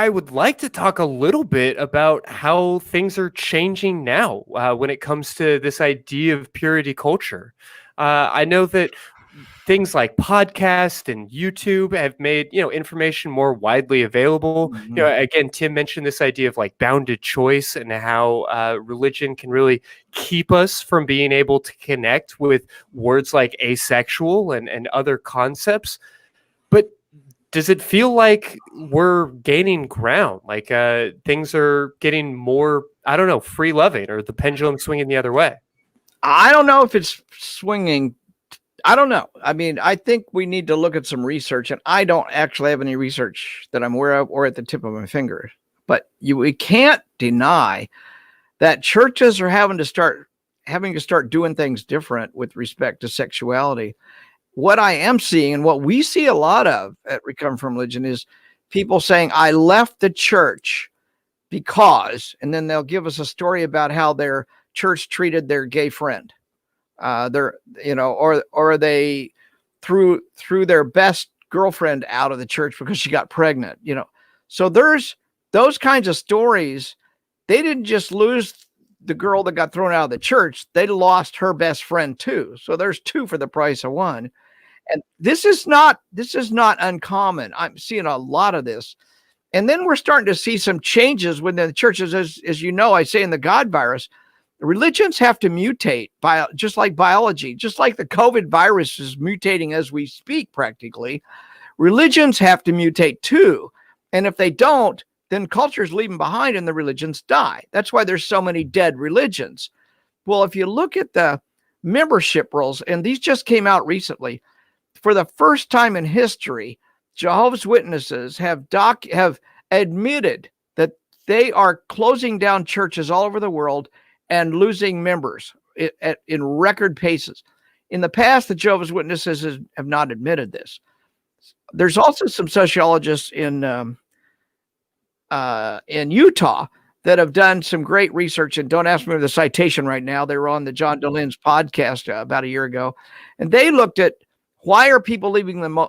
I would like to talk a little bit about how things are changing now when it comes to this idea of purity culture. I know that things like podcast and YouTube have made, information more widely available. Mhm. Again, Tim mentioned this idea of like bounded choice and how religion can really keep us from being able to connect with words like asexual and other concepts. But does it feel like we're gaining ground? Like things are getting more, I don't know, free loving, or the pendulum swinging the other way? I don't know if it's swinging. I don't know. I mean, I think we need to look at some research, and I don't actually have any research that I'm aware of or at the tip of my finger. But we can't deny that churches are having to start doing things different with respect to sexuality. What I am seeing, and what we see a lot of at Recover from Religion, is people saying, I left the church because, and then they'll give us a story about how their church treated their gay friend. Or they threw their best girlfriend out of the church because she got pregnant, So there's those kinds of stories. They didn't just lose the girl that got thrown out of the church. They lost her best friend too. So there's two for the price of one. And this is not uncommon. I'm seeing a lot of this. And then we're starting to see some changes within the churches. As you know, I say in the God Virus, religions have to mutate, just like biology, just like the COVID virus is mutating as we speak practically. Religions have to mutate too. And if they don't, then culture's leaving behind and the religions die. That's why there's so many dead religions. Well, if you look at the membership rolls, and these just came out recently, for the first time in history, Jehovah's Witnesses have admitted that they are closing down churches all over the world and losing members in record paces. In the past, the Jehovah's Witnesses have not admitted this. There's also some sociologists in Utah that have done some great research, and don't ask me for the citation right now. They were on the John DeLynne's podcast about a year ago, and they looked at why are people leaving the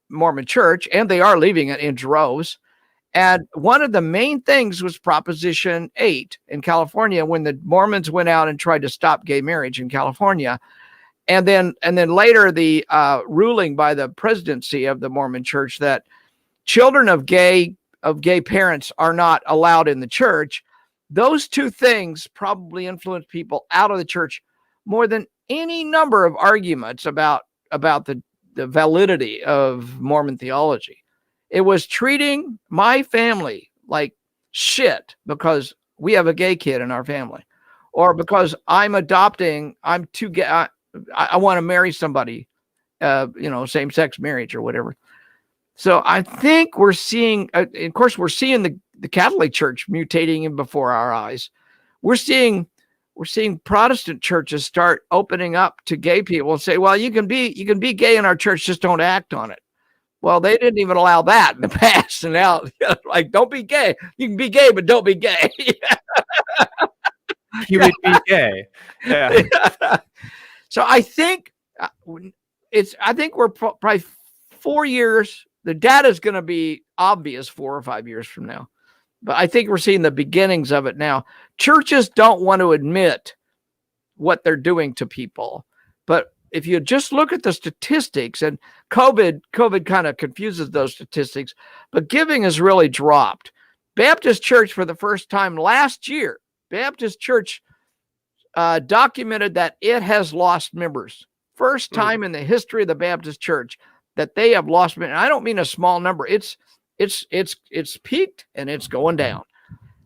Mormon church, and they are leaving it in droves. And one of the main things was Proposition 8 in California, when the Mormons went out and tried to stop gay marriage in California. And then later the ruling by the presidency of the Mormon church that children of gay parents are not allowed in the church. Those two things probably influenced people out of the church more than any number of arguments about the validity of Mormon theology. It was treating my family like shit because we have a gay kid in our family, or because I'm too gay. I want to marry somebody, same-sex marriage or whatever. So I think we're seeing, of course, the Catholic Church mutating before our eyes. We're seeing Protestant churches start opening up to gay people and say, well, you can be gay in our church, just don't act on it. Well, they didn't even allow that in the past. And now, like, don't be gay. You can be gay, but don't be gay. You would be gay. Yeah. So I think we're probably 4 years. The data is going to be obvious 4 or 5 years from now. But I think we're seeing the beginnings of it now. Churches don't want to admit what they're doing to people. But if you just look at the statistics, and COVID kind of confuses those statistics, but giving has really dropped. Baptist Church, for the first time last year, Baptist Church documented that it has lost members. First time in the history of the Baptist Church that they have lost members. And I don't mean a small number. It's peaked and it's going down.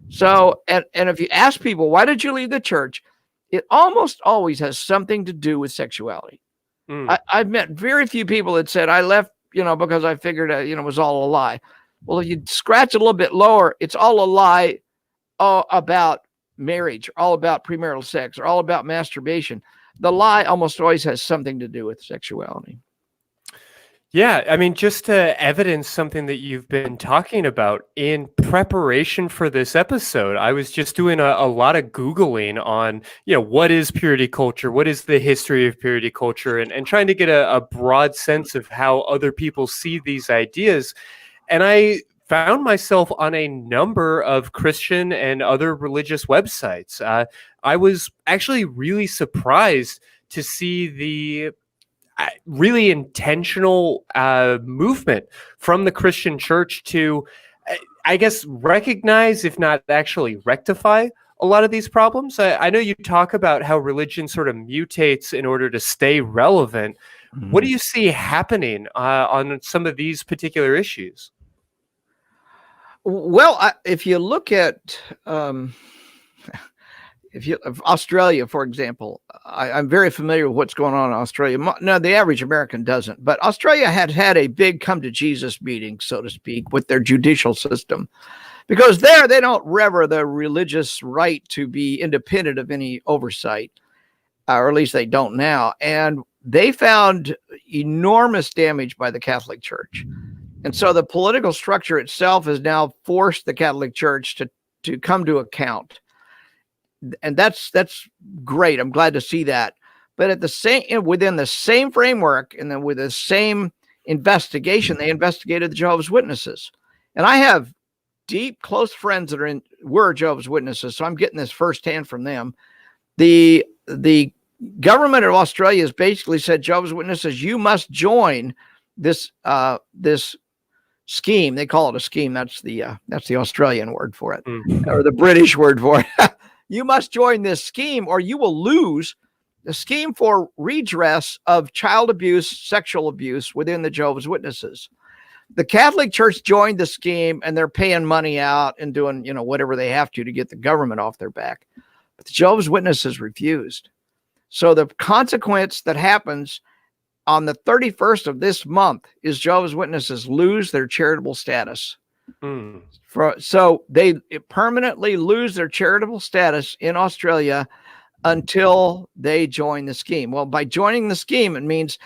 So, and if you ask people, why did you leave the church? It almost always has something to do with sexuality. I've met very few people that said, I left, because I figured, it was all a lie. Well, if you scratch a little bit lower, it's all a lie about marriage, all about premarital sex, or all about masturbation. The lie almost always has something to do with sexuality. Yeah, I mean, just to evidence something that you've been talking about in preparation for this episode, I was just doing a lot of Googling on, what is purity culture? What is the history of purity culture? And trying to get a broad sense of how other people see these ideas. And I found myself on a number of Christian and other religious websites. I was actually really surprised to see the really intentional movement from the Christian church to, I guess, recognize, if not actually rectify, a lot of these problems. I know you talk about how religion sort of mutates in order to stay relevant. What do you see happening on some of these particular issues? Well, if you look at Australia, for example, I'm very familiar with what's going on in Australia. No, the average American doesn't, but Australia had a big come to Jesus meeting, so to speak, with their judicial system, because there they don't rever the religious right to be independent of any oversight, or at least they don't now. And they found enormous damage by the Catholic Church. And so the political structure itself has now forced the Catholic Church to come to account. And that's great. I'm glad to see that. But within the same framework, and then with the same investigation, they investigated the Jehovah's Witnesses. And I have deep, close friends that were Jehovah's Witnesses, so I'm getting this firsthand from them. The government of Australia has basically said, Jehovah's Witnesses, you must join this scheme. They call it a scheme. That's the Australian word for it, or the British word for it. You must join this scheme, or you will lose the scheme for redress of child abuse, sexual abuse within the Jehovah's Witnesses. The Catholic Church joined the scheme, and they're paying money out and doing, whatever they have to get the government off their back. But the Jehovah's Witnesses refused. So the consequence that happens on the 31st of this month is Jehovah's Witnesses lose their charitable status. So they permanently lose their charitable status in Australia until they join the scheme. Well, by joining the scheme, it means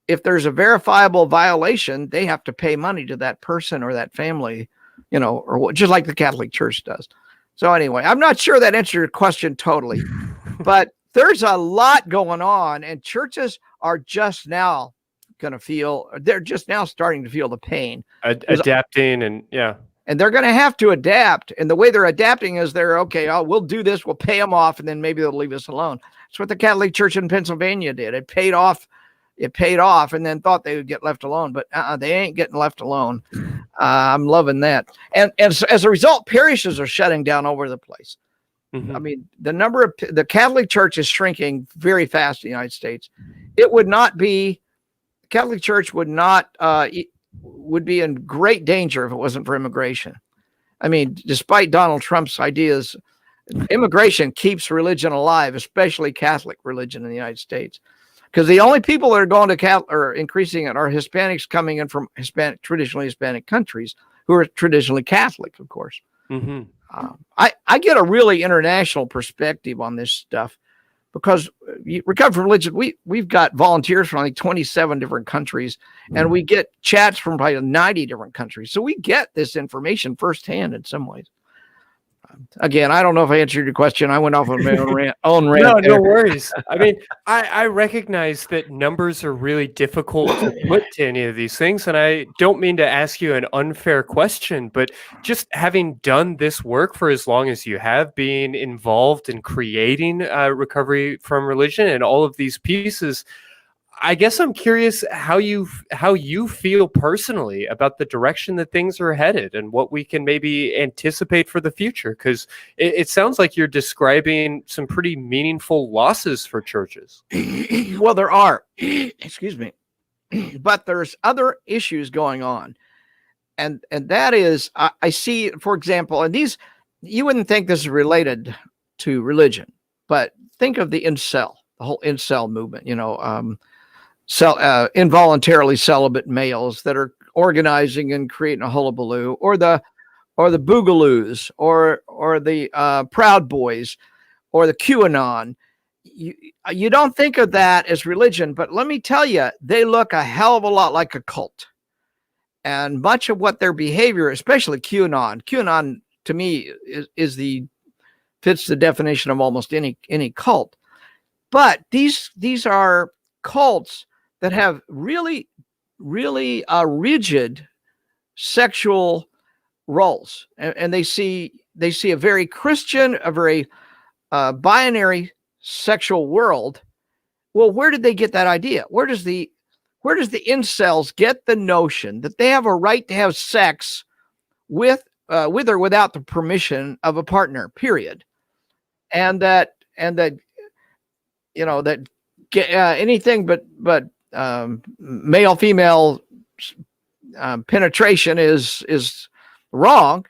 if there's a verifiable violation, they have to pay money to that person or that family, or just like the Catholic Church does. So anyway, I'm not sure that answered your question totally, but there's a lot going on, and churches are just now they're just now starting to feel the pain. Adapting and they're going to have to adapt. And the way they're adapting is we'll do this. We'll pay them off. And then maybe they'll leave us alone. That's what the Catholic Church in Pennsylvania did. It paid off and then thought they would get left alone, but they ain't getting left alone. I'm loving that. And as a result, parishes are shutting down all over the place. I mean, the Catholic Church is shrinking very fast in the United States. Catholic Church would be in great danger if it wasn't for immigration. I mean, despite Donald Trump's ideas, immigration keeps religion alive, especially Catholic religion in the United States. Because the only people that are going to Catholic or increasing it are Hispanics coming in from traditionally Hispanic countries who are traditionally Catholic, of course. I get a really international perspective on this stuff, because Recover from Religion, we've got volunteers from like 27 different countries, and we get chats from probably 90 different countries. So we get this information firsthand in some ways. Again, I don't know if I answered your question. I went off on my own rant. No worries. I mean, I recognize that numbers are really difficult to put to any of these things, and I don't mean to ask you an unfair question, but just having done this work for as long as you have, being involved in creating Recovery from Religion and all of these pieces, I guess I'm curious how you feel personally about the direction that things are headed and what we can maybe anticipate for the future, because it sounds like you're describing some pretty meaningful losses for churches. Well, there are, excuse me, but there's other issues going on, and that is, I see, for example, and these, you wouldn't think this is related to religion, but think of the incel, the whole incel movement, involuntarily celibate males that are organizing and creating a hullabaloo, or the Boogaloos, or the Proud Boys, or the QAnon. You don't think of that as religion, but let me tell you, they look a hell of a lot like a cult. And much of what their behavior, especially QAnon to me fits the definition of almost any cult. But these are cults that have really, really rigid sexual roles, and they see a very Christian, a very binary sexual world. Well, where did they get that idea? Where does the incels get the notion that they have a right to have sex with or without the permission of a partner, period? And that anything but male female penetration is wrong.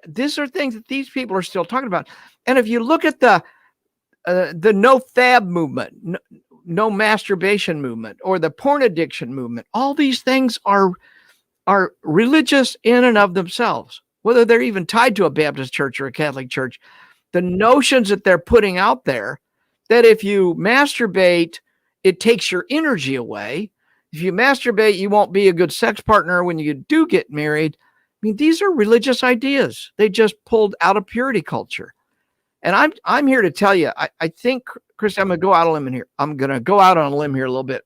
These are things that these people are still talking about. And if you look at the no fab movement, no masturbation movement, or the porn addiction movement, all these things are religious in and of themselves, whether they're even tied to a Baptist church or a Catholic church. The notions that they're putting out there, that if you masturbate, it takes your energy away. If you masturbate, you won't be a good sex partner when you do get married. I mean, these are religious ideas. They just pulled out of purity culture. And I'm here to tell you, I think, Chris, I'm going to go out on a limb here. I'm going to go out on a limb here a little bit.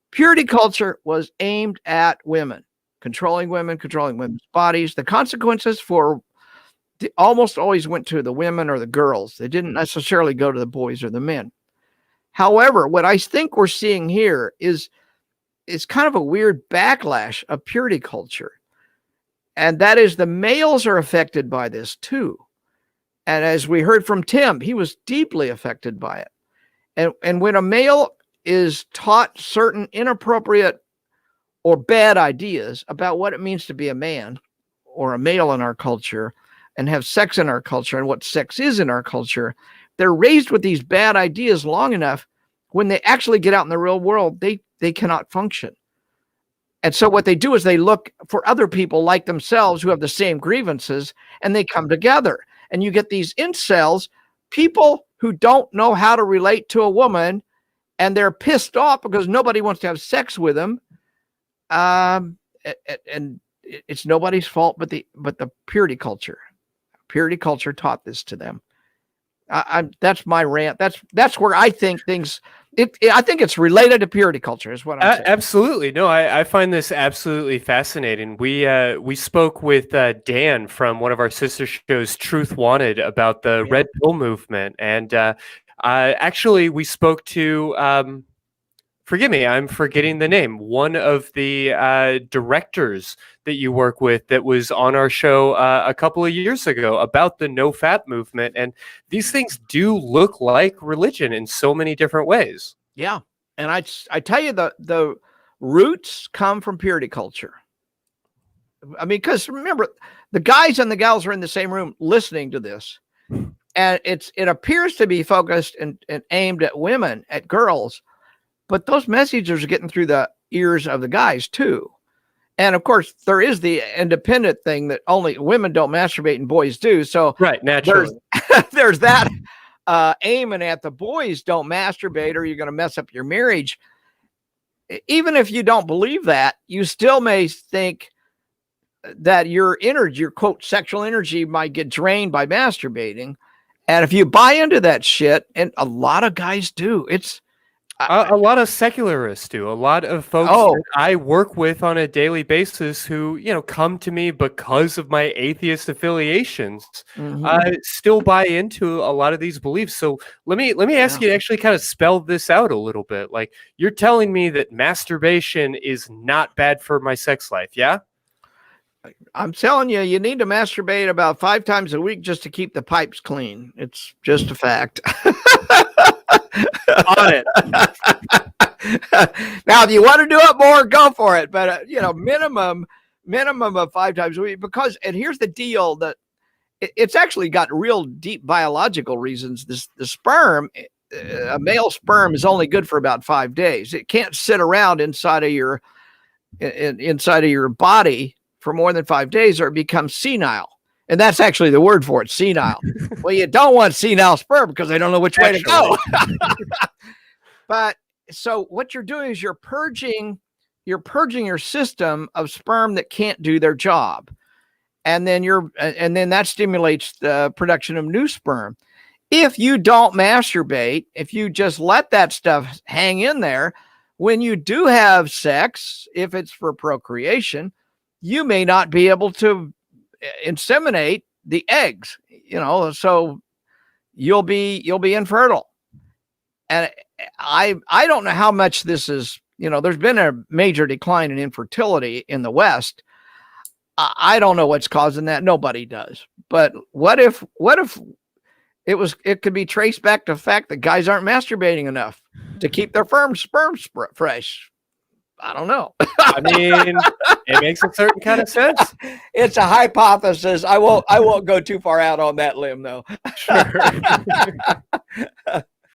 Purity culture was aimed at women, controlling women's bodies. The consequences almost always went to the women or the girls. They didn't necessarily go to the boys or the men. However, what I think we're seeing here is kind of a weird backlash of purity culture. And that is, the males are affected by this too. And as we heard from Tim, he was deeply affected by it. And when a male is taught certain inappropriate or bad ideas about what it means to be a man or a male in our culture and have sex in our culture and what sex is in our culture, they're raised with these bad ideas long enough. When they actually get out in the real world, they cannot function. And so what they do is they look for other people like themselves who have the same grievances, and they come together. And you get these incels, people who don't know how to relate to a woman, and they're pissed off because nobody wants to have sex with them. And it's nobody's fault but the purity culture. Purity culture taught this to them. That's my rant. That's where I think things. I think it's related to purity culture, is what I'm saying. Absolutely. No, I find this absolutely fascinating. We spoke with Dan from one of our sister shows, Truth Wanted, about the Red Pill movement, and actually we spoke to. Forgive me, I'm forgetting the name. One of the directors that you work with that was on our show a couple of years ago about the no-fap movement. And these things do look like religion in so many different ways. Yeah. And I tell you, the roots come from purity culture. I mean, because remember, the guys and the gals are in the same room listening to this. And it appears to be focused and aimed at women, at girls. But those messages are getting through the ears of the guys too. And of course, there is the independent thing that only women don't masturbate and boys do. So right, naturally, there's that aiming at the boys don't masturbate or you're going to mess up your marriage. Even if you don't believe that, you still may think that your energy, your quote, sexual energy might get drained by masturbating. And if you buy into that shit, and a lot of guys do, a lot of secularists do. A lot of folks that I work with on a daily basis who, come to me because of my atheist affiliations, still buy into a lot of these beliefs. So let me ask you to actually kind of spell this out a little bit. Like, you're telling me that masturbation is not bad for my sex life, yeah? I'm telling you, you need to masturbate about 5 times a week just to keep the pipes clean. It's just a fact. On it. Now, if you want to do it more, go for it. But minimum of 5 times a week. Because, and here's the deal, that it's actually got real deep biological reasons. The sperm, a male sperm, is only good for about 5 days. It can't sit around inside of your body for more than 5 days, or it becomes senile. And that's actually the word for it, senile. Well, you don't want senile sperm because they don't know which way to go. But so what you're doing is you're purging your system of sperm that can't do their job. And then that stimulates the production of new sperm. If you don't masturbate, if you just let that stuff hang in there, when you do have sex, if it's for procreation, you may not be able to inseminate the eggs, so you'll be infertile. And I don't know how much this is, there's been a major decline in infertility in the West. I don't know what's causing that. Nobody does. But what if it could be traced back to the fact that guys aren't masturbating enough to keep their sperm fresh? I don't know. I mean, it makes a certain kind of sense. It's a hypothesis. I won't go too far out on that limb, though. Sure.